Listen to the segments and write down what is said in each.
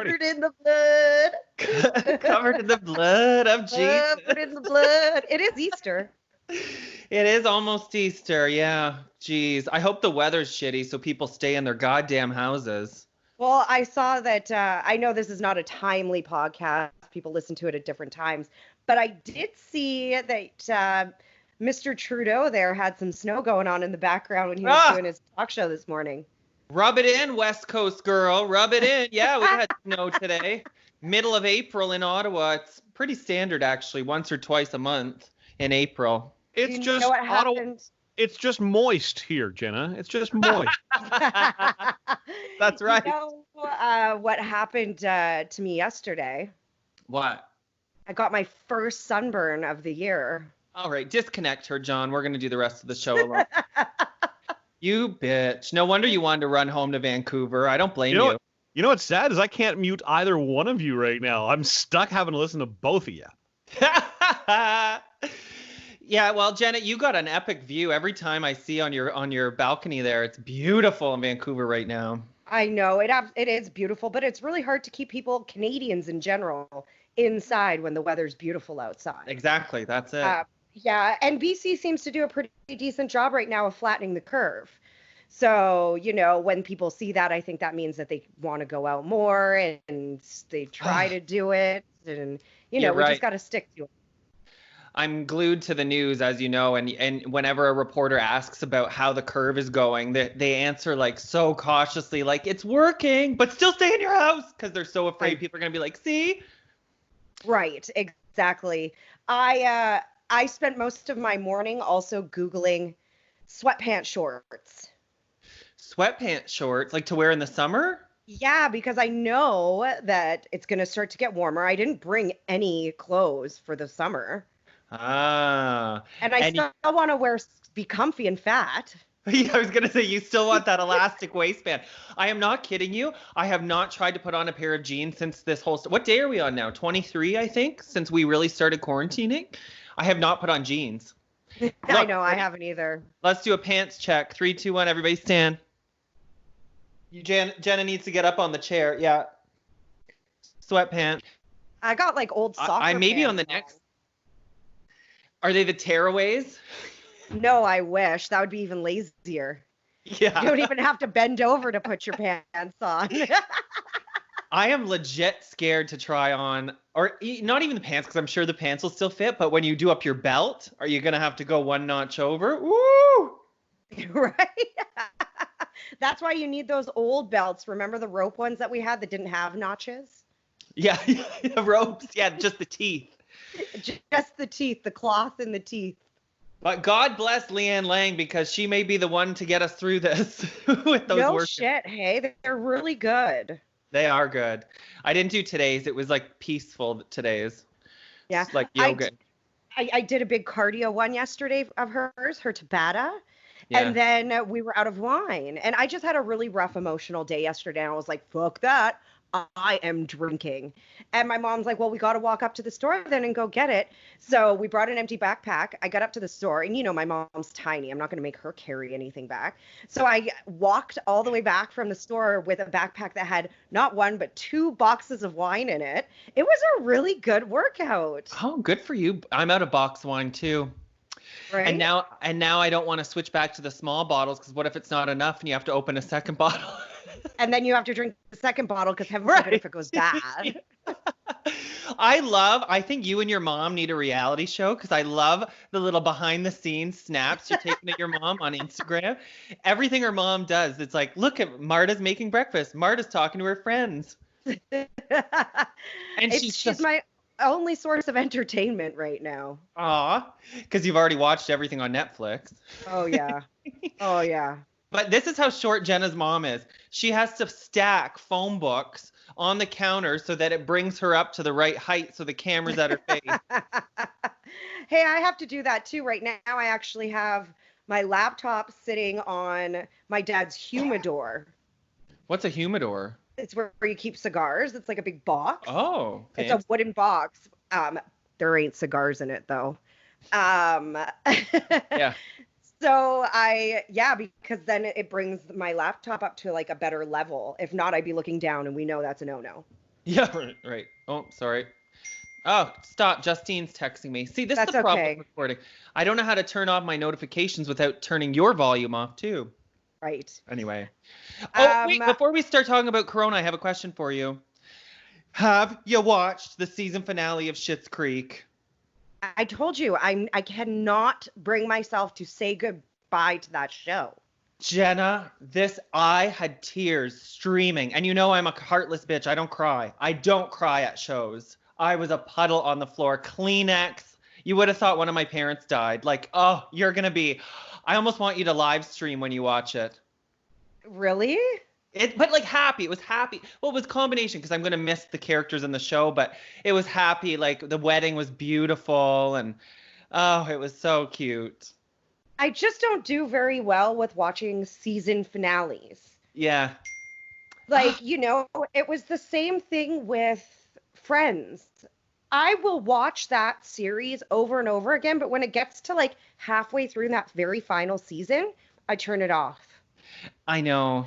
Covered in the blood. Covered in the blood of Jesus. Covered in the blood. It is Easter. It is almost Easter, yeah. Jeez. I hope the weather's shitty so people stay in their goddamn houses. Well, I saw that, I know this is not a timely podcast. People listen to it at different times. But I did see that Mr. Trudeau there had some snow going on in the background when he was doing his talk show this morning. Rub it in, West Coast girl. Rub it in. Yeah, we had snow today. Middle of April in Ottawa. It's pretty standard, actually, once or twice a month in April. It's You know what happened? It's just moist here, Jenna. It's just moist. That's right. You know what happened to me yesterday? What? I got my first sunburn of the year. All right, disconnect her, John. We're going to do the rest of the show alone. You bitch. No wonder you wanted to run home to Vancouver. I don't blame you. You know what's sad is I can't mute either one of you right now. I'm stuck having to listen to both of you. Yeah, well, Janet, you got an epic view. Every time I see on your balcony there, it's beautiful in Vancouver right now. I know it is beautiful, but it's really hard to keep people, Canadians in general, inside when the weather's beautiful outside. Exactly, that's it. Yeah, and BC seems to do a pretty decent job right now of flattening the curve. So, you know, when people see that, I think that means that they want to go out more and they try to do it. And, you know, we just got to stick to it. I'm glued to the news, as you know, and whenever a reporter asks about how the curve is going, they answer like so cautiously, like it's working, but still stay in your house because they're so afraid people are going to be like, see? Right, exactly. I spent most of my morning also Googling sweatpants shorts. Sweatpants shorts, like to wear in the summer? Yeah, because I know that it's going to start to get warmer. I didn't bring any clothes for the summer. And I still want to be comfy and fat. Yeah, I was going to say, you still want that elastic waistband. I am not kidding you. I have not tried to put on a pair of jeans since this whole... What day are we on now? 23, I think, since we really started quarantining. I have not put on jeans. Look, I know, I haven't either. Let's do a pants check. 3, 2, 1, everybody stand. Jenna needs to get up on the chair. Yeah. Sweatpants. I got like old soccer I may be pants on the next... Are they the tearaways? No, I wish. That would be even lazier. Yeah. You don't even have to bend over to put your pants on. I am legit scared to try on, or not even the pants, because I'm sure the pants will still fit, but when you do up your belt, are you going to have to go one notch over? Woo! Right? That's why you need those old belts. Remember the rope ones that we had that didn't have notches? Yeah, the ropes. Yeah, just the teeth. Just the teeth, the cloth in the teeth. But God bless Leanne Lang, because she may be the one to get us through this with those No shit, hey, they're really good. They are good. I didn't do today's. It was like peaceful today's. Yeah. It's like yoga. I did a big cardio one yesterday of hers, her Tabata. Yeah. And then we were out of wine. And I just had a really rough emotional day yesterday. And I was like, fuck that. I am drinking. And my mom's like, well, we got to walk up to the store then and go get it. So we brought an empty backpack. I got up to the store and, you know, my mom's tiny. I'm not going to make her carry anything back. So I walked all the way back from the store with a backpack that had not one, but 2 boxes of wine in it. It was a really good workout. Oh, good for you. I'm out of box wine too. Right? And now I don't want to switch back to the small bottles, because what if it's not enough and you have to open a second bottle? And then you have to drink the second bottle because heaven forbid if it goes bad. I think you and your mom need a reality show, because I love the little behind the scenes snaps you're taking at your mom on Instagram. Everything her mom does, it's like, look at Marta's making breakfast. Marta's talking to her friends. And she's my only source of entertainment right now. Aw, because you've already watched everything on Netflix. Oh, yeah. Oh, yeah. But this is how short Jenna's mom is. She has to stack phone books on the counter so that it brings her up to the right height so the camera's at her face. Hey, I have to do that too. Right now, I actually have my laptop sitting on my dad's humidor. What's a humidor? It's where you keep cigars. It's like a big box. Oh, fancy. It's a wooden box. There ain't cigars in it though. Yeah. So because then it brings my laptop up to like a better level. If not, I'd be looking down, and we know that's a no-no. Yeah, right. Oh, sorry. Oh, stop. Justine's texting me. See, this is the That's problem okay. with recording. I don't know how to turn off my notifications without turning your volume off, too. Right. Anyway. Oh, Um, wait. Before we start talking about Corona, I have a question for you. Have you watched the season finale of Schitt's Creek? I told you I cannot bring myself to say goodbye to that show. Jenna, I had tears streaming. And you know I'm a heartless bitch. I don't cry. I don't cry at shows. I was a puddle on the floor. Kleenex. You would have thought one of my parents died. Like, oh, you're going to be. I almost want you to live stream when you watch it. Really? But like happy. It was happy. Well, it was combination because I'm going to miss the characters in the show, but it was happy. Like the wedding was beautiful and oh, it was so cute. I just don't do very well with watching season finales. Yeah. Like, it was the same thing with Friends. I will watch that series over and over again, but when it gets to like halfway through that very final season, I turn it off. I know.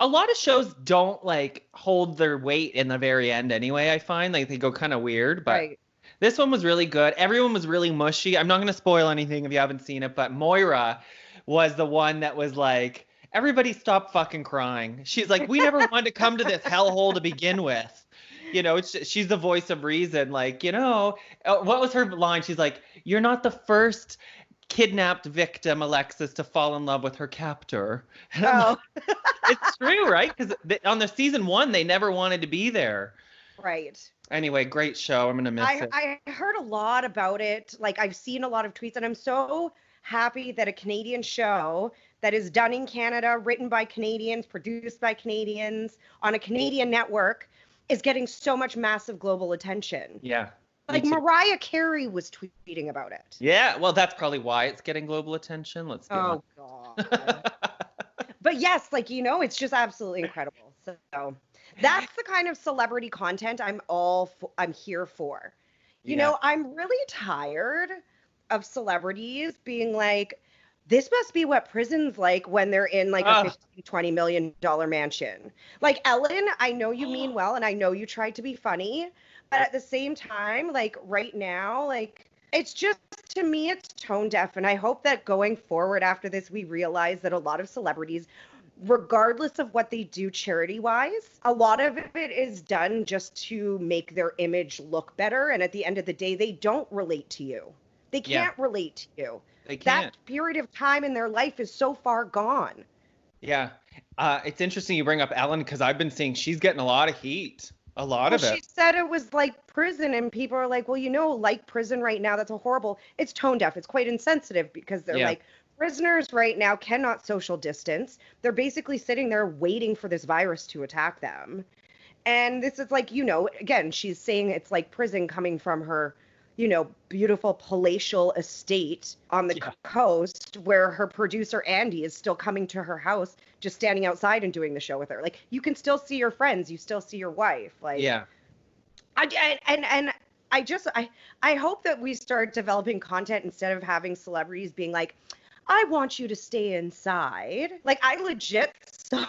A lot of shows don't like hold their weight in the very end anyway, I find. Like they go kind of weird, but Right. this one was really good. Everyone was really mushy. I'm not going to spoil anything if you haven't seen it, but Moira was the one that was like, everybody stop fucking crying. She's like, we never wanted to come to this hellhole to begin with. She's the voice of reason. Like, what was her line? She's like, you're not the first kidnapped victim, Alexis, to fall in love with her captor. And I'm like, it's true, right? Because on the season 1, they never wanted to be there. Right. Anyway, great show. I'm going to miss it. I heard a lot about it. Like, I've seen a lot of tweets, and I'm so happy that a Canadian show that is done in Canada, written by Canadians, produced by Canadians, on a Canadian network, is getting so much massive global attention. Yeah. Like, Mariah Carey was tweeting about it. Yeah, well, that's probably why it's getting global attention. Let's be honest. God. But yes, like, it's just absolutely incredible. So that's the kind of celebrity content I'm here for. I'm really tired of celebrities being like, this must be what prison's like when they're in like a $15-20 million mansion. Like, Ellen, I know you mean well, and I know you tried to be funny, but at the same time, like right now, like it's just, to me, it's tone deaf. And I hope that going forward after this, we realize that a lot of celebrities, regardless of what they do charity wise, a lot of it is done just to make their image look better. And at the end of the day, they don't relate to you. They can't relate to you. They can't. That period of time in their life is so far gone. Yeah. It's interesting you bring up Ellen because I've been seeing she's getting a lot of heat. A lot of it. She said it was like prison, and people are like, well, like prison right now, that's a horrible. It's tone deaf. It's quite insensitive because they're like, prisoners right now cannot social distance. They're basically sitting there waiting for this virus to attack them. And this is like, again, she's saying it's like prison coming from her, beautiful palatial estate on the coast where her producer Andy is still coming to her house, just standing outside and doing the show with her. Like, you can still see your friends, you still see your wife. Like, yeah. I hope that we start developing content instead of having celebrities being like, I want you to stay inside. Like, I legit saw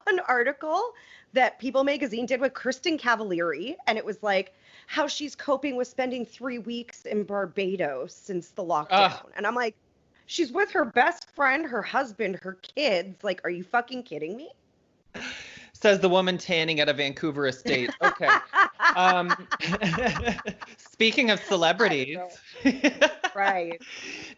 an article that People Magazine did with Kristen Cavallari, and it was like how she's coping with spending 3 weeks in Barbados since the lockdown. And I'm like, she's with her best friend, her husband, her kids. Like, are you fucking kidding me? Says the woman tanning at a Vancouver estate. Okay. Speaking of celebrities. Right.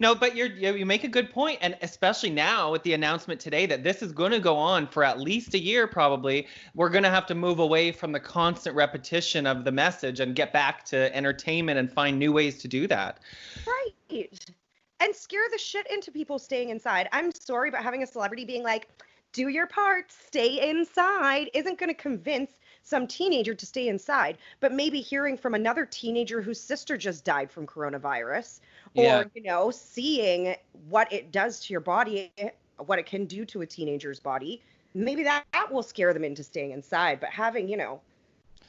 No, but you make a good point, and especially now with the announcement today that this is going to go on for at least a year probably. We're going to have to move away from the constant repetition of the message and get back to entertainment and find new ways to do that. Right. And scare the shit into people staying inside. I'm sorry, but having a celebrity being like, do your part, stay inside, isn't going to convince some teenager to stay inside. But maybe hearing from another teenager whose sister just died from coronavirus, or, seeing what it does to your body, what it can do to a teenager's body, maybe that will scare them into staying inside. But having,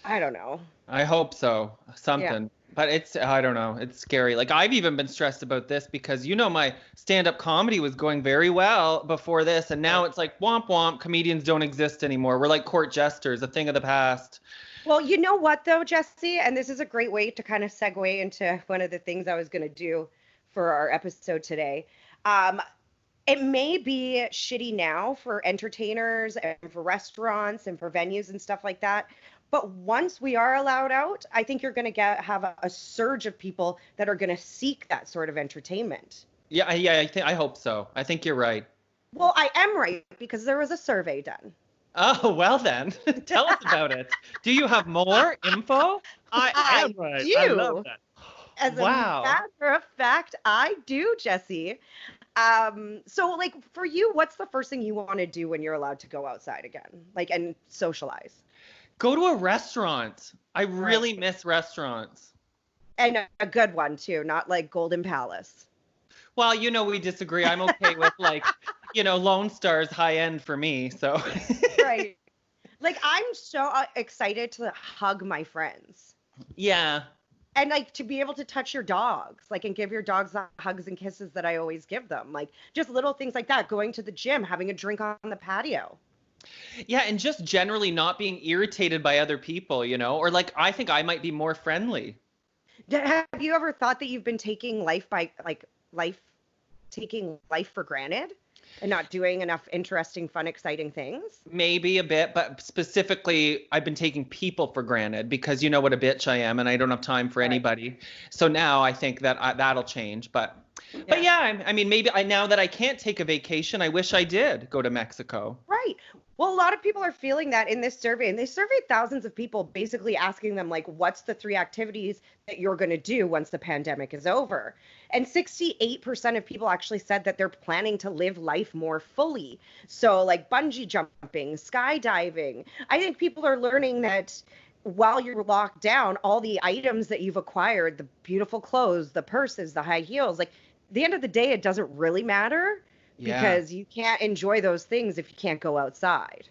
I don't know. I hope so. Something. Yeah. But I don't know. It's scary. Like, I've even been stressed about this because, my stand-up comedy was going very well before this. And now it's like, womp womp, comedians don't exist anymore. We're like court jesters, a thing of the past. Well, you know what though, Jesse, and this is a great way to kind of segue into one of the things I was going to do for our episode today. Um, it may be shitty now for entertainers and for restaurants and for venues and stuff like that. But once we are allowed out, I think you're going to have a surge of people that are going to seek that sort of entertainment. Yeah, I hope so. I think you're right. Well, I am right because there was a survey done. Oh, well then, tell us about it. Do you have more info? I am right. do. I love that. As Wow. a matter of fact, I do, Jesse. So like for you, what's the first thing you want to do when you're allowed to go outside again, like and socialize? Go to a restaurant. I really miss restaurants. And a good one too, not like Golden Palace. Well, we disagree. I'm okay with like, Lone Star's high end for me. So. Right. Like I'm so excited to hug my friends. Yeah. And like to be able to touch your dogs, like and give your dogs the hugs and kisses that I always give them. Like just little things like that, going to the gym, having a drink on the patio. Yeah, and just generally not being irritated by other people, or like I think I might be more friendly. Have you ever thought that you've been taking life for granted and not doing enough interesting, fun, exciting things? Maybe a bit, but specifically I've been taking people for granted because you know what a bitch I am and I don't have time for anybody. So now I think that that'll change, but yeah, I mean maybe now that I can't take a vacation, I wish I did go to Mexico. Right. Well, a lot of people are feeling that in this survey, and they surveyed thousands of people, basically asking them, like, what's the 3 activities that you're going to do once the pandemic is over? And 68% of people actually said that they're planning to live life more fully. So, like bungee jumping, skydiving. I think people are learning that while you're locked down, all the items that you've acquired, the beautiful clothes, the purses, the high heels, like, at the end of the day, it doesn't really matter. Because you can't enjoy those things if you can't go outside.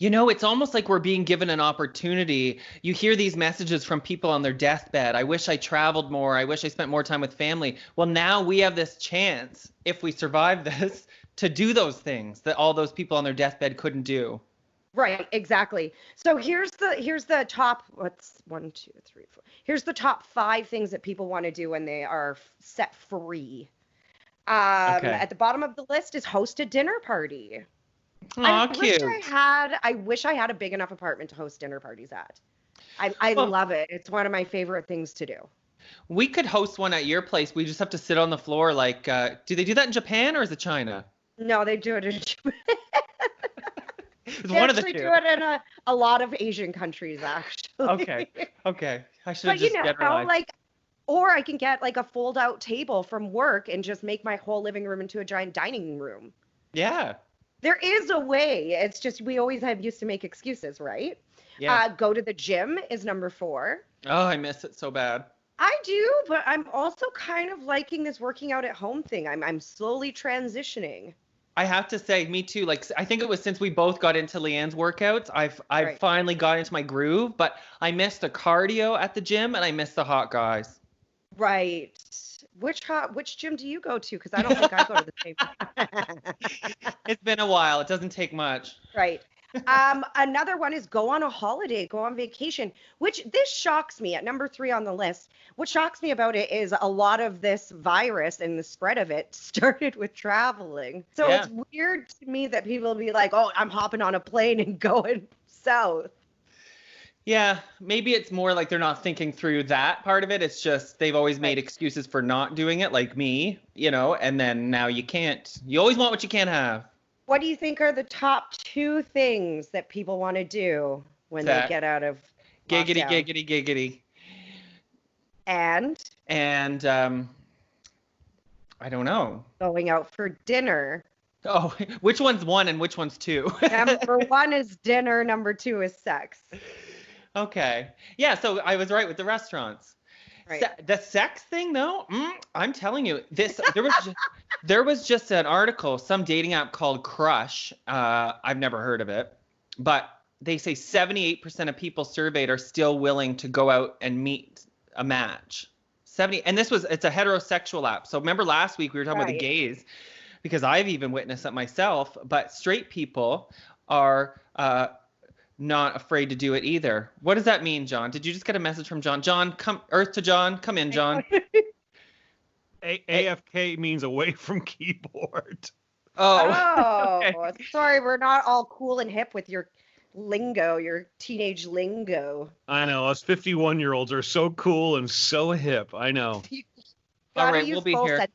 It's almost like we're being given an opportunity. You hear these messages from people on their deathbed. I wish I traveled more. I wish I spent more time with family. Well, now we have this chance, if we survive this, to do those things that all those people on their deathbed couldn't do. Right, exactly. So here's the top, what's 1, 2, 3, 4. Here's the top 5 things that people want to do when they are set free. At the bottom of the list is host a dinner party. Aw, cute. I wish I had a big enough apartment to host dinner parties at. I love it. It's one of my favorite things to do. We could host one at your place. We just have to sit on the floor. Like, do they do that in Japan or is it China? No, they do it in Japan. It's one of the two. They actually do it in a lot of Asian countries, actually. Okay. I should have just But generalized. or I can get like a fold out table from work and just make my whole living room into a giant dining room. Yeah. There is a way. It's just we always used to make excuses, right? Yeah. Go to the gym is number 4. Oh, I miss it so bad. I do, but I'm also kind of liking this working out at home thing. I'm slowly transitioning. I have to say, me too. Like, I think it was since we both got into Leanne's workouts, I've finally got into my groove, but I missed the cardio at the gym and I missed the hot guys. Right. Which gym do you go to? Because I don't think I go to the same one. It's been a while. It doesn't take much. Right. Another one is go on a holiday, go on vacation, which this shocks me at number 3 on the list. What shocks me about it is a lot of this virus and the spread of it started with traveling. So It's weird to me that people will be like, oh, I'm hopping on a plane and going south. Yeah, maybe it's more like they're not thinking through that part of it. It's just they've always made excuses for not doing it, like me, and then now you can't. You always want what you can't have. What do you think are the top 2 things that people want to do when they get out of Giggity, lockdown? giggity. And I don't know. Going out for dinner. Oh, which one's 1 and which one's 2? Number 1 is dinner. Number 2 is sex. Okay. Yeah, so I was right with the restaurants. Right. The sex thing, though, I'm telling you, there was just an article, some dating app called Crush. I've never heard of it, but they say 78% of people surveyed are still willing to go out and meet a match. And it's a heterosexual app. So remember last week we were talking about the gays, because I've even witnessed it myself. But straight people are not afraid to do it either. What does that mean, John? Did you just get a message from John? John, come, Earth to John. Come in, John. AFK means away from keyboard. Oh. Okay. Sorry, we're not all cool and hip with your lingo, your teenage lingo. I know, us 51-year-olds are so cool and so hip. I know. All right, we'll be here.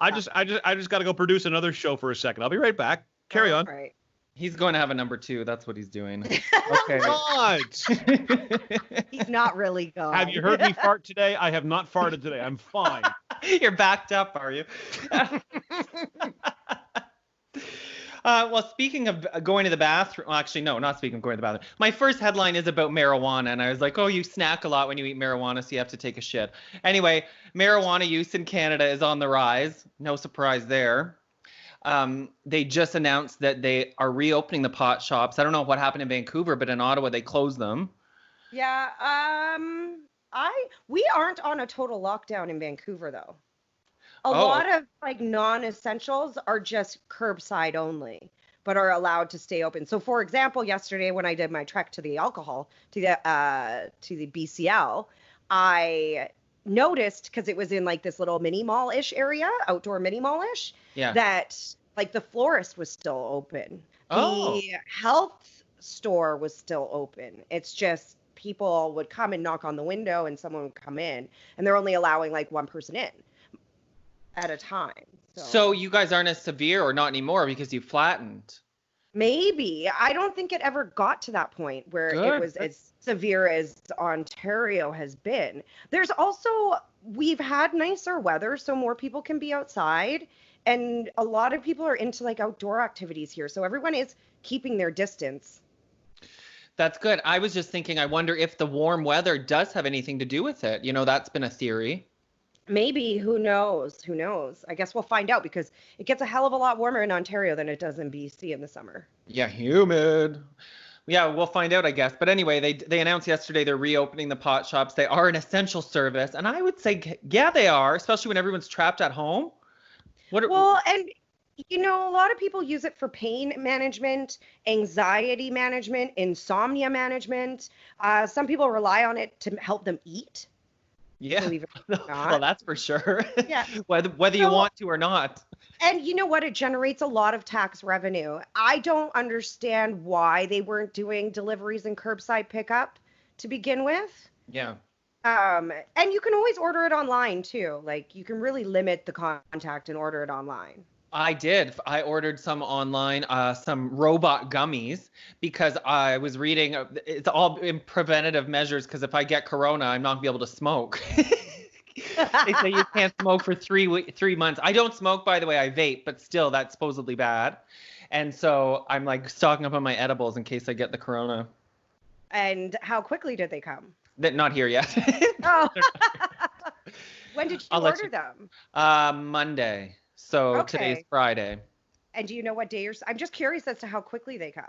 I just got to go produce another show for a second. I'll be right back. Carry on. Right. He's going to have a number 2. That's what he's doing. Okay. What? He's not really gone. Have you heard me fart today? I have not farted today. I'm fine. You're backed up, are you? Well, speaking of going to the bathroom, well, actually, no, not speaking of going to the bathroom. My first headline is about marijuana, and I was like, oh, you snack a lot when you eat marijuana, so you have to take a shit. Anyway, marijuana use in Canada is on the rise. No surprise there. They just announced that they are reopening the pot shops. I don't know what happened in Vancouver, but in Ottawa, they closed them. Yeah, we aren't on a total lockdown in Vancouver, though. A lot of like non-essentials are just curbside only, but are allowed to stay open. So, for example, yesterday when I did my trek to the BCL, I noticed, because it was in like this little mini mall-ish area, outdoor mini mall-ish, that like the florist was still open. The health store was still open. It's just people would come and knock on the window and someone would come in, and they're only allowing like one person in at a time. So you guys aren't as severe, or not anymore, because you flattened? Maybe. I don't think it ever got to that point where it was as severe as Ontario has been. There's also, we've had nicer weather, so more people can be outside, and a lot of people are into like outdoor activities here, so everyone is keeping their distance. That's good. I was just thinking, I wonder if the warm weather does have anything to do with it. You know, that's been a theory. Maybe. Who knows? Who knows? I guess we'll find out, because it gets a hell of a lot warmer in Ontario than it does in BC in the summer. Yeah, humid. Yeah, we'll find out, I guess. But anyway, they announced yesterday they're reopening the pot shops. They are an essential service. And I would say, yeah, they are, especially when everyone's trapped at home. And, you know, a lot of people use it for pain management, anxiety management, insomnia management. Some people rely on it to help them eat. Yeah, well, that's for sure. Yeah. whether you want to or not. And you know what? It generates a lot of tax revenue. I don't understand why they weren't doing deliveries and curbside pickup to begin with. Yeah. And you can always order it online too. Like, you can really limit the contact and order it online. I did. I ordered some online, some robot gummies, because I was reading it's all in preventative measures, because if I get corona, I'm not going to be able to smoke. They say you can't smoke for 3 months. I don't smoke, by the way. I vape, but still, that's supposedly bad. And so I'm like stocking up on my edibles in case I get the corona. And how quickly did they come? Not here yet. Oh. When did you order them? Monday. So today's Friday. And do you know what day I'm just curious as to how quickly they come.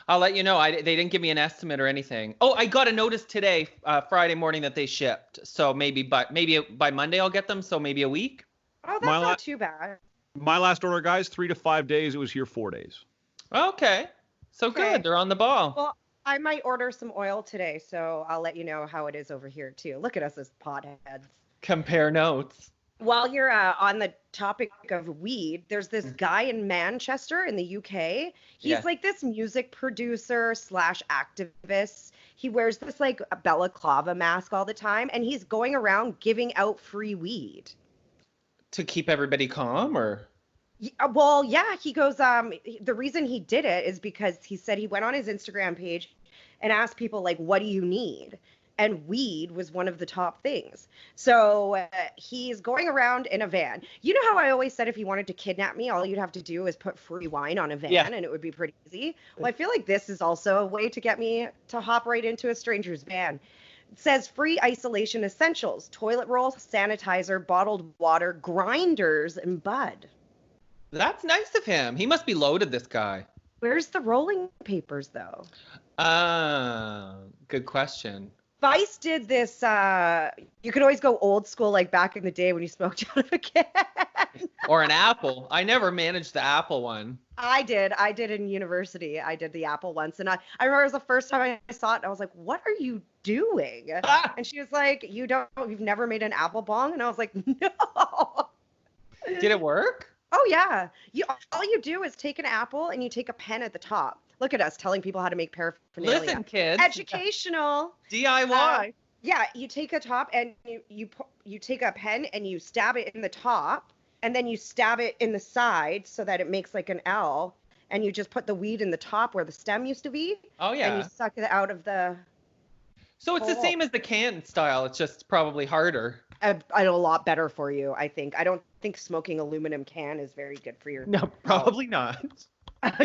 I'll let you know. They didn't give me an estimate or anything. Oh, I got a notice today, Friday morning, that they shipped. So maybe by Monday I'll get them. So maybe a week. Oh, that's not too bad. My last order, guys, 3 to 5 days. It was here 4 days. Okay. So good. They're on the ball. Well, I might order some oil today, so I'll let you know how it is over here too. Look at us as potheads. Compare notes. While you're on the topic of weed, there's this guy in Manchester in the UK. He's like this music producer / activist. He wears this like balaclava mask all the time, and he's going around giving out free weed. To keep everybody calm, or? Well, yeah, he goes, the reason he did it is because he said he went on his Instagram page and asked people, like, what do you need? And weed was one of the top things. So he's going around in a van. You know how I always said if you wanted to kidnap me, all you'd have to do is put free wine on a van and it would be pretty easy? Well, I feel like this is also a way to get me to hop right into a stranger's van. It says free isolation essentials, toilet roll, sanitizer, bottled water, grinders, and bud. That's nice of him. He must be loaded, this guy. Where's the rolling papers, though? Good question. Vice did this. You could always go old school, like back in the day when you smoked out of a can. Or an apple. I never managed the apple one. I did. I did in university. I did the apple once. And I remember it was the first time I saw it. And I was like, what are you doing? And she was like, you've never made an apple bong? And I was like, no. Did it work? Oh, yeah. All you do is take an apple and you take a pen at the top. Look at us telling people how to make paraphernalia. Listen, kids. Educational. DIY. Yeah, you take a top and you take a pen and you stab it in the top, and then you stab it in the side so that it makes like an L, and you just put the weed in the top where the stem used to be. Oh, yeah. And you suck it out of the So it's the same as the can style. It's just probably harder. a lot better for you, I think. I don't think smoking aluminum can is very good for your No, probably not.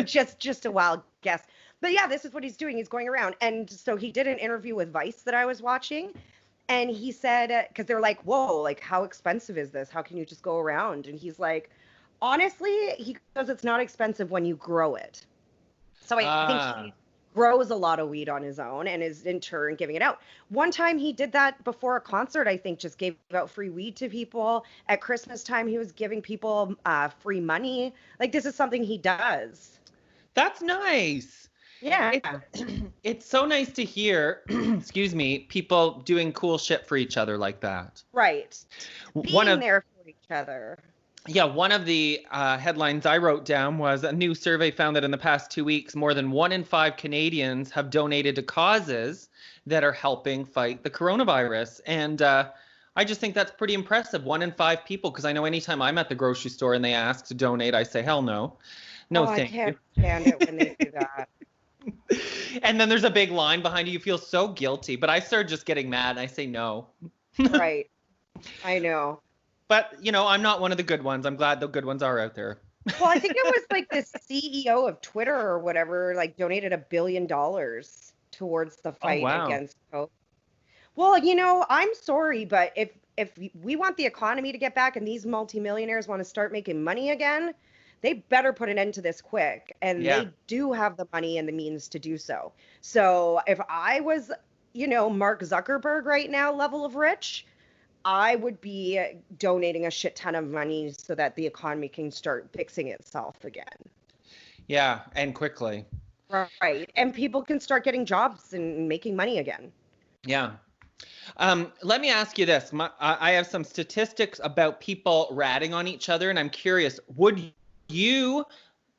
just a wild guess. But yeah, this is what he's doing. He's going around. And so he did an interview with Vice that I was watching. And he said, because they're like, whoa, like, how expensive is this? How can you just go around? And he's like, honestly, he goes, it's not expensive when you grow it. So I think he grows a lot of weed on his own and is in turn giving it out. One time he did that before a concert, I think, just gave out free weed to people. At Christmas time, he was giving people free money. Like, this is something he does. That's nice. Yeah. It's so nice to hear, excuse me, people doing cool shit for each other like that. Right. Being there for each other. Yeah, one of the headlines I wrote down was a new survey found that in the past 2 weeks, more than 1 in 5 Canadians have donated to causes that are helping fight the coronavirus. And I just think that's pretty impressive. 1 in 5 people, because I know anytime I'm at the grocery store and they ask to donate, I say, hell no. No, thank you. I can't stand it when they do that. And then there's a big line behind you. You feel so guilty. But I started just getting mad and I say no. Right. I know. But, you know, I'm not one of the good ones. I'm glad the good ones are out there. Well, I think it was like the CEO of Twitter or whatever, like donated $1 billion towards the fight against COVID. Well, you know, I'm sorry, but if we want the economy to get back and these multimillionaires want to start making money again, they better put an end to this quick. And they do have the money and the means to do so. So if I was, you know, Mark Zuckerberg right now, level of rich, I would be donating a shit ton of money so that the economy can start fixing itself again. Yeah, and quickly. Right. And people can start getting jobs and making money again. Yeah. Let me ask you this. I have some statistics about people ratting on each other, and I'm curious, would you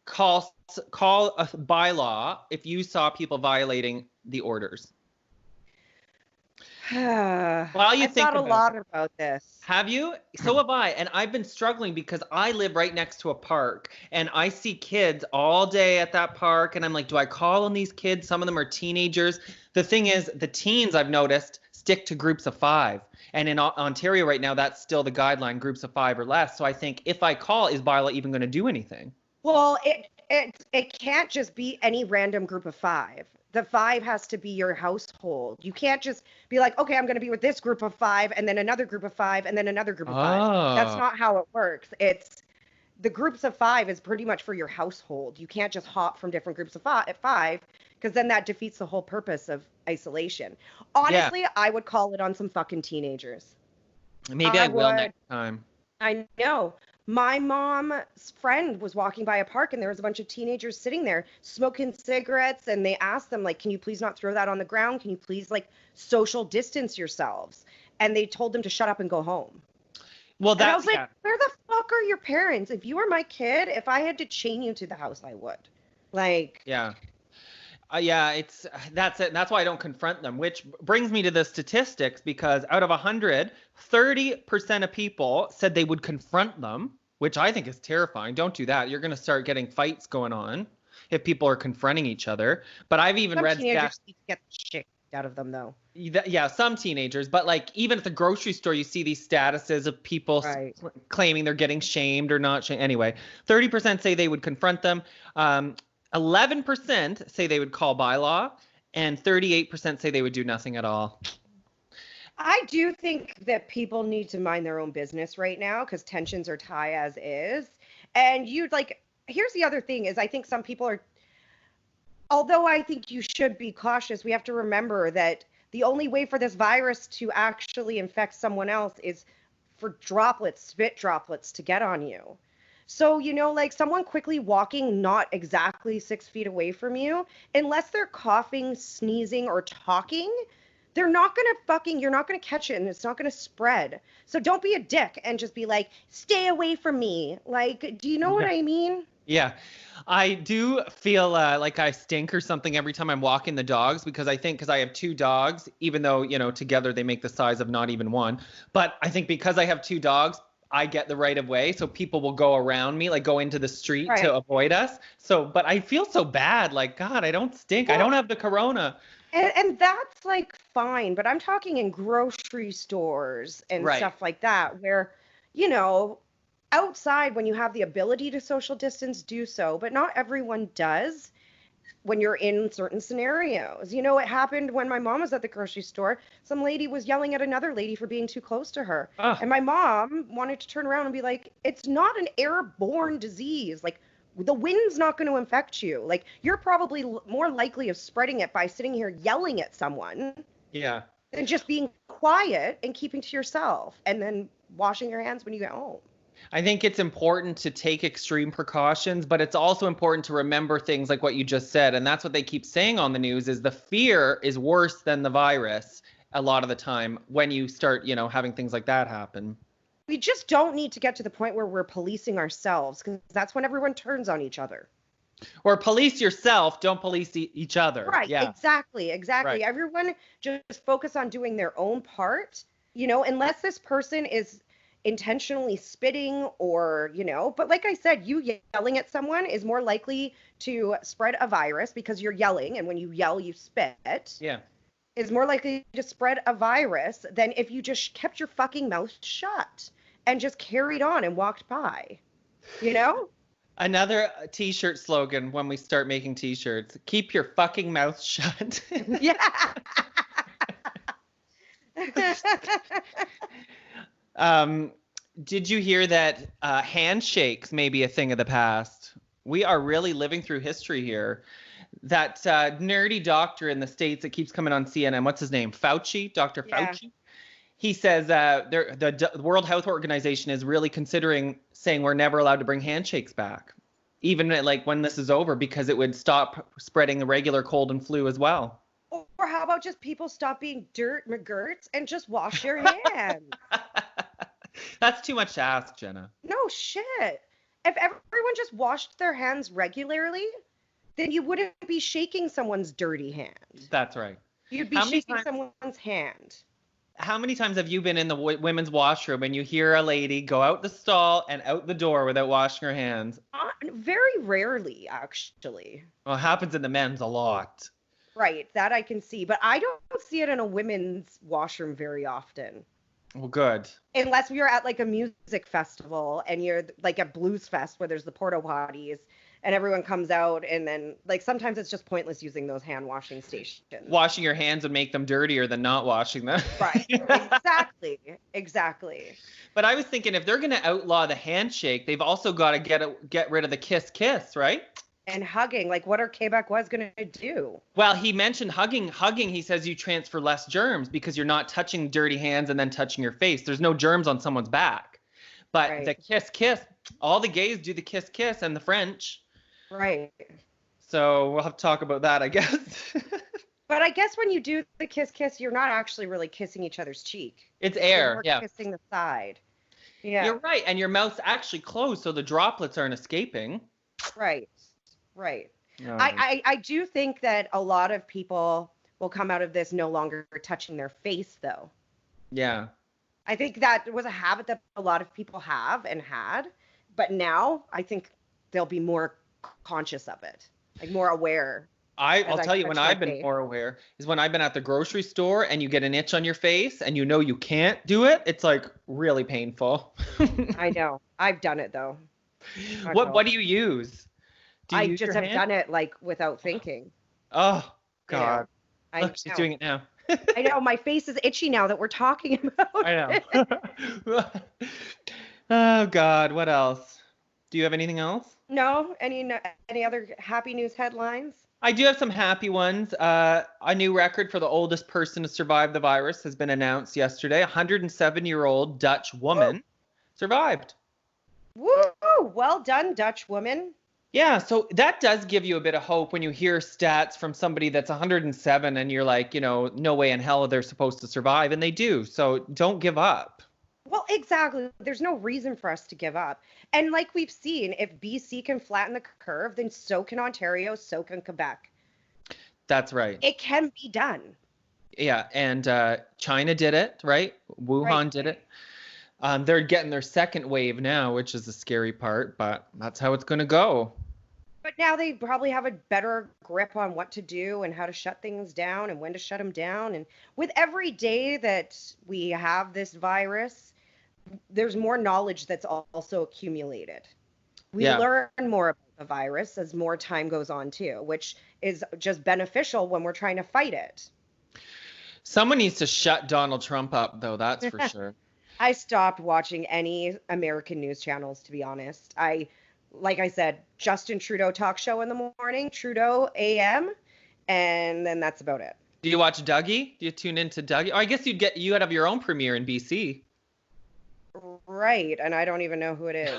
call a bylaw if you saw people violating the orders? I've thought a lot about this. Have you? So have I. And I've been struggling because I live right next to a park and I see kids all day at that park. And I'm like, do I call on these kids? Some of them are teenagers. The thing is, the teens I've noticed stick to groups of 5. And in Ontario right now, that's still the guideline, groups of 5 or less. So I think if I call, is bylaw even going to do anything? Well, it can't just be any random group of 5. The 5 has to be your household. You can't just be like, okay, I'm going to be with this group of 5 and then another group of 5 and then another group of 5. That's not how it works. It's the groups of 5 is pretty much for your household. You can't just hop from different groups of 5 because then that defeats the whole purpose of isolation. Honestly, I would call it on some fucking teenagers. Maybe I will next time. I know. My mom's friend was walking by a park and there was a bunch of teenagers sitting there smoking cigarettes, and they asked them, like, can you please not throw that on the ground? Can you please, like, social distance yourselves? And they told them to shut up and go home. Well, I was like, where the fuck are your parents? If you were my kid, if I had to chain you to the house, I would. Like. Yeah. That's it. That's why I don't confront them, which brings me to the statistics, because out of 100, 30% of people said they would confront them, which I think is terrifying. Don't do that. You're going to start getting fights going on if people are confronting each other. But I've even read teenagers need to get the shit out of them, though. Yeah, some teenagers. But like even at the grocery store, you see these statuses of people claiming they're getting shamed or not shamed. Anyway, 30% say they would confront them. 11% say they would call bylaw, and 38% say they would do nothing at all. I do think that people need to mind their own business right now because tensions are high as is. And here's the other thing is I think some people are, although I think you should be cautious, we have to remember that the only way for this virus to actually infect someone else is for droplets, spit droplets, to get on you. So, like someone quickly walking not exactly 6 feet away from you, unless they're coughing, sneezing, or talking, you're not gonna catch it, and it's not gonna spread. So don't be a dick and just be like, stay away from me. Like, do you know what I mean? Yeah, I do feel like I stink or something every time I'm walking the dogs, because I have 2 dogs, even though, together they make the size of not even one. But I think because I have 2 dogs, I get the right of way. So people will go around me, like go into the street to avoid us. So, but I feel so bad. Like, God, I don't stink. I don't have the corona. And that's like fine. But I'm talking in grocery stores and stuff like that, where, outside, when you have the ability to social distance, do so, but not everyone does when you're in certain scenarios. It happened when my mom was at the grocery store. Some lady was yelling at another lady for being too close to her. And my mom wanted to turn around and be like, it's not an airborne disease. Like, the wind's not going to infect you. Like, you're probably more likely of spreading it by sitting here yelling at someone. Yeah. Than just being quiet and keeping to yourself and then washing your hands when you get home. I think it's important to take extreme precautions, but it's also important to remember things like what you just said. And that's what they keep saying on the news, is the fear is worse than the virus a lot of the time when you start, having things like that happen. We just don't need to get to the point where we're policing ourselves, because that's when everyone turns on each other. Or police yourself, don't police each other. Right, yeah. Exactly. Right. Everyone just focus on doing their own part, unless this person is intentionally spitting or, but like I said, you yelling at someone is more likely to spread a virus because you're yelling, and when you yell, you spit. Yeah. Is more likely to spread a virus than if you just kept your fucking mouth shut and just carried on and walked by, Another t-shirt slogan when we start making t-shirts: keep your fucking mouth shut. Yeah. Did you hear that handshakes may be a thing of the past? We are really living through history here. That nerdy doctor in the States that keeps coming on CNN, what's his name? Fauci, Dr. Fauci. He says the World Health Organization is really considering saying we're never allowed to bring handshakes back, even like when this is over, because it would stop spreading the regular cold and flu as well. Or how about just people stop being dirt McGurts and just wash your hands? That's too much to ask, Jenna. No shit. If everyone just washed their hands regularly, then you wouldn't be shaking someone's dirty hand. That's right. You'd be shaking someone's hand. How many times have you been in the women's washroom and you hear a lady go out the stall and out the door without washing her hands? Very rarely, actually. Well, it happens in the men's a lot. Right, that I can see. But I don't see it in a women's washroom very often. Well, good. Unless you're at like a music festival and you're like at Blues Fest where there's the porta potties and everyone comes out, and then like sometimes it's just pointless using those hand washing stations. Washing your hands would make them dirtier than not washing them. Right. Exactly. But I was thinking, if they're going to outlaw the handshake, they've also got to get rid of the kiss, right? And hugging, like what are Quebecois going to do? Well, he mentioned hugging. He says you transfer less germs because you're not touching dirty hands and then touching your face. There's no germs on someone's back. But the kiss, all the gays do the kiss and the French. Right. So we'll have to talk about that, I guess. But I guess when you do the kiss, you're not actually really kissing each other's cheek. It's air, you're kissing the side. Yeah. You're right, and your mouth's actually closed, so the droplets aren't escaping. Right. I do think that a lot of people will come out of this no longer touching their face, though. Yeah. I think that was a habit that a lot of people have and had, but now I think they'll be more conscious of it, like more aware. I'll tell you when I've been more aware is when I've been at the grocery store and you get an itch on your face and you know you can't do it. It's like really painful. I know. I've done it though. What do you use? I just have done it like without thinking. Oh God. Look, she's doing it now. I know, my face is itchy now that we're talking about I know. Oh God, what else? Do you have anything else? No, any other happy news headlines? I do have some happy ones. A new record for the oldest person to survive the virus has been announced yesterday. A 107-year-old Dutch woman survived. Woo! Well done, Dutch woman. Yeah, so that does give you a bit of hope when you hear stats from somebody that's 107 and you're like, no way in hell they're supposed to survive, and they do. So don't give up. Well, exactly. There's no reason for us to give up. And like we've seen, if BC can flatten the curve, then so can Ontario, so can Quebec. That's right. It can be done. Yeah, and China did it, right? Wuhan did it. They're getting their second wave now, which is the scary part, but that's how it's going to go. But now they probably have a better grip on what to do and how to shut things down and when to shut them down. And with every day that we have this virus, there's more knowledge that's also accumulated. We learn more about the virus as more time goes on too, which is just beneficial when we're trying to fight it. Someone needs to shut Donald Trump up, though, that's for sure. I stopped watching any American news channels, to be honest. Like I said, Justin Trudeau talk show in the morning, Trudeau AM, and then that's about it. Do you watch Dougie? Do you tune into Dougie? Oh, I guess you'd have your own premiere in BC. Right, and I don't even know who it is.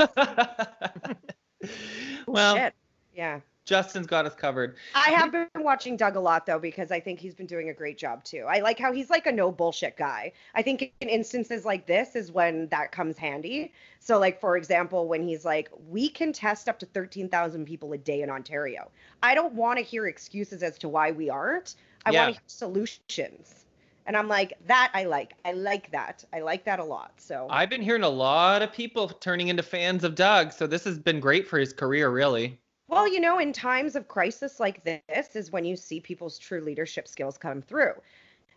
Well, shit. Yeah. Justin's got us covered. I have been watching Doug a lot, though, because I think he's been doing a great job, too. I like how he's like a no bullshit guy. I think in instances like this is when that comes handy. So, like, for example, when he's like, we can test up to 13,000 people a day in Ontario. I don't want to hear excuses as to why we aren't. I want to hear solutions. And I'm like, that I like. I like that. I like that a lot. So I've been hearing a lot of people turning into fans of Doug. So this has been great for his career, really. Well, in times of crisis like this is when you see people's true leadership skills come through.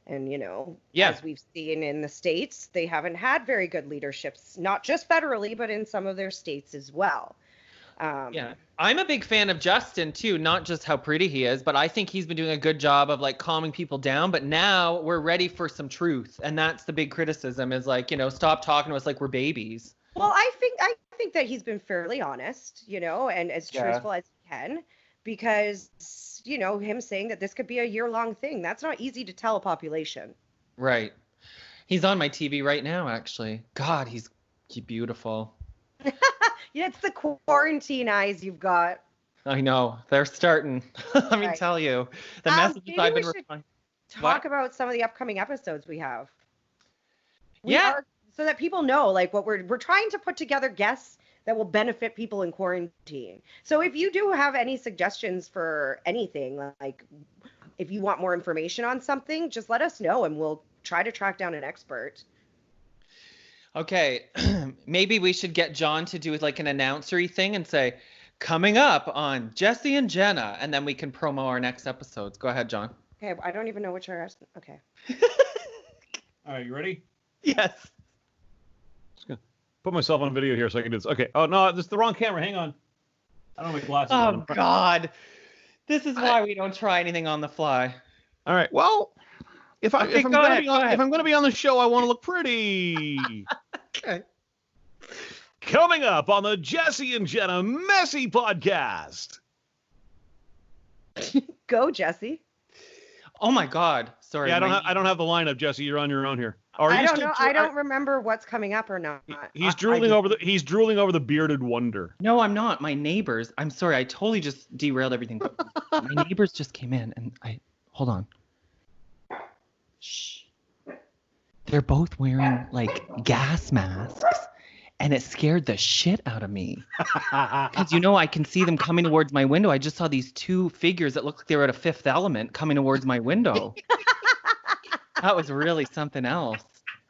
And, as we've seen in the States, they haven't had very good leaderships, not just federally, but in some of their states as well. I'm a big fan of Justin, too, not just how pretty he is, but I think he's been doing a good job of, like, calming people down. But now we're ready for some truth. And that's the big criticism is, like, stop talking to us like we're babies. Well, I think that he's been fairly honest, and as truthful as he can, because, him saying that this could be a year-long thing, that's not easy to tell a population. Right. He's on my TV right now, actually. God, he's beautiful. Yeah, it's the quarantine eyes you've got. I know. They're starting. Let me tell you. The messages I've been replying. Talk about some of the upcoming episodes we have. So that people know, like, what we're trying to put together guests that will benefit people in quarantine. So if you do have any suggestions for anything, like if you want more information on something, just let us know and we'll try to track down an expert. Okay, maybe we should get John to do like an announcery thing and say, coming up on Jesse and Jenna, and then we can promo our next episodes. Go ahead, John. Okay, I don't even know which are. Okay. All right, you ready? Yes. Just gonna put myself on video here so I can do this. Okay. Oh no, this is the wrong camera. Hang on. I don't have my glasses on. Oh God, this is why we don't try anything on the fly. All right. Well. If I'm going to be on the show, I want to look pretty. Okay. Coming up on the Jesse and Jenna Messy Podcast. Go, Jesse. Oh my God. Sorry. Yeah, I don't have the lineup, Jesse. You're on your own here. I don't know. I don't remember what's coming up or not. He's drooling over the bearded wonder. No, I'm not. My neighbors. I'm sorry. I totally just derailed everything. My neighbors just came in and hold on. Shh. They're both wearing like gas masks and it scared the shit out of me. Because I can see them coming towards my window. I just saw these two figures that looked like they were at a Fifth Element coming towards my window. That was really something else.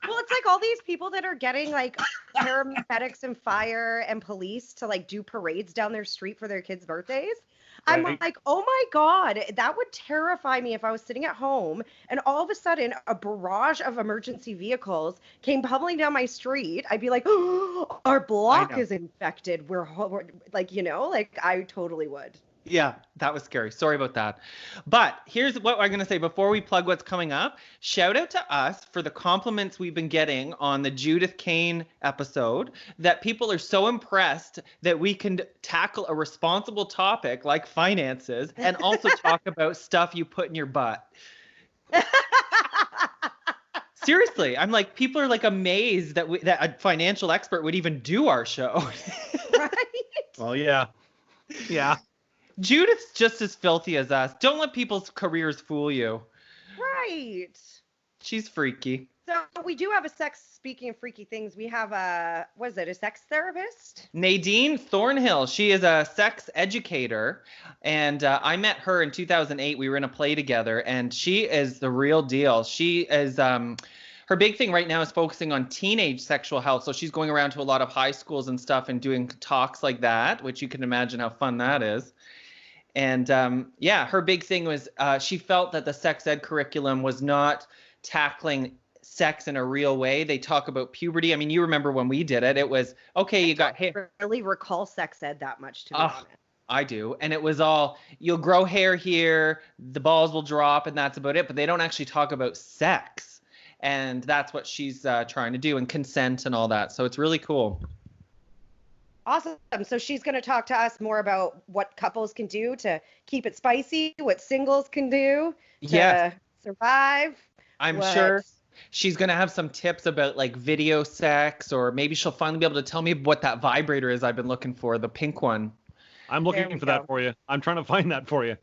Well, it's like all these people that are getting like paramedics and fire and police to like do parades down their street for their kids' birthdays. I'm like, oh my God, that would terrify me if I was sitting at home and all of a sudden a barrage of emergency vehicles came pummeling down my street. I'd be like, oh, our block is infected. We're like, I totally would. Yeah, that was scary. Sorry about that. But here's what I'm going to say before we plug what's coming up. Shout out to us for the compliments we've been getting on the Judith Kane episode, that people are so impressed that we can tackle a responsible topic like finances and also talk about stuff you put in your butt. Seriously, I'm like, people are like amazed that that a financial expert would even do our show. Right? Well, yeah. Yeah. Judith's just as filthy as us. Don't let people's careers fool you. Right. She's freaky. So we do have speaking of freaky things, we have a sex therapist? Nadine Thornhill. She is a sex educator. And I met her in 2008. We were in a play together. And she is the real deal. She is, her big thing right now is focusing on teenage sexual health. So she's going around to a lot of high schools and stuff and doing talks like that, which you can imagine how fun that is. And her big thing was she felt that the sex ed curriculum was not tackling sex in a real way. They talk about puberty. I mean, you remember when we did it, it was, okay, you got hair. I don't really recall sex ed that much, to be honest. I do. And it was all, you'll grow hair here, the balls will drop, and that's about it. But they don't actually talk about sex. And that's what she's trying to do, and consent and all that. So it's really cool. Awesome. So she's going to talk to us more about what couples can do to keep it spicy, what singles can do to survive. I'm sure she's going to have some tips about like video sex, or maybe she'll finally be able to tell me what that vibrator is I've been looking for, the pink one. I'm looking for that for you. I'm trying to find that for you.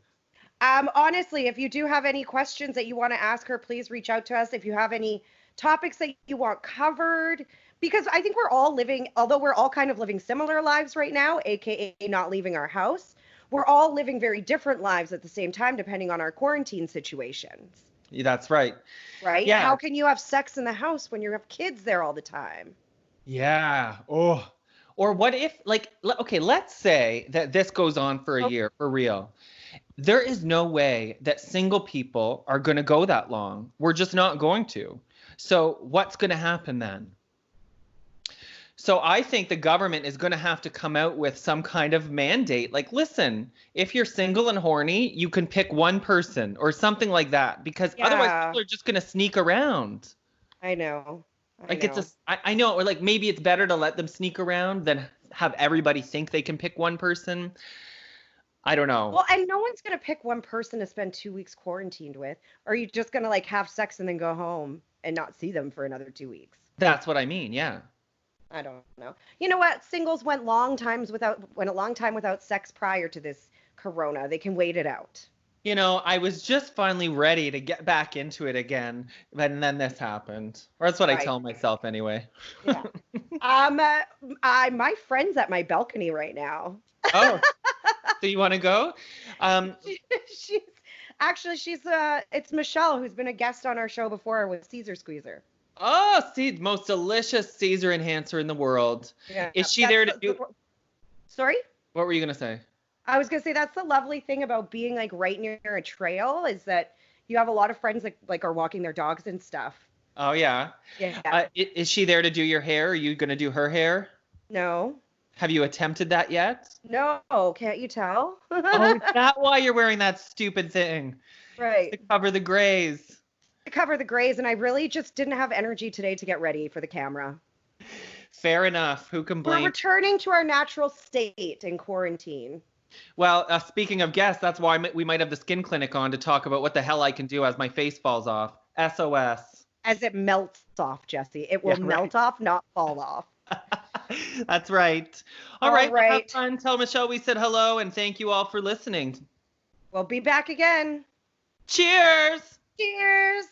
Honestly, if you do have any questions that you want to ask her, please reach out to us. If you have any topics that you want covered, because I think we're all although we're all kind of living similar lives right now, aka not leaving our house, we're all living very different lives at the same time, depending on our quarantine situations. Yeah, that's right. Right? Yeah. How can you have sex in the house when you have kids there all the time? Yeah. Oh. Or what if, like, okay, let's say that this goes on for a year, for real. There is no way that single people are going to go that long. We're just not going to. So what's going to happen then? So I think the government is going to have to come out with some kind of mandate. Like, listen, if you're single and horny, you can pick one person or something like that, because otherwise people are just going to sneak around. I know. I know, or like maybe it's better to let them sneak around than have everybody think they can pick one person. I don't know. Well, and no one's going to pick one person to spend 2 weeks quarantined with. Or are you just going to like have sex and then go home and not see them for another 2 weeks? That's what I mean. Yeah. I don't know. You know what? Singles went a long time without sex prior to this corona. They can wait it out. You know, I was just finally ready to get back into it again, and then this happened. Or that's what I tell myself anyway. Yeah. My friend's at my balcony right now. Oh, so you want to go? It's Michelle, who's been a guest on our show before with Caesar Squeezer. Oh, most delicious Caesar enhancer in the world. Yeah. Is she there to do? Sorry? What were you going to say? I was going to say that's the lovely thing about being like right near a trail, is that you have a lot of friends that like are walking their dogs and stuff. Oh, yeah. Yeah. Is she there to do your hair? Are you going to do her hair? No. Have you attempted that yet? No. Can't you tell? Oh, is that why you're wearing that stupid thing? Right. To cover the grays. And I really just didn't have energy today to get ready for the camera. Fair enough. Who can blame? We're returning to our natural state in quarantine. Well, speaking of guests, that's why we might have the skin clinic on to talk about what the hell I can do as my face falls off. SOS. As it melts off, Jesse. It will melt off, not fall off. That's right. All right. Have fun. Tell Michelle we said hello, and thank you all for listening. We'll be back again. Cheers. Cheers.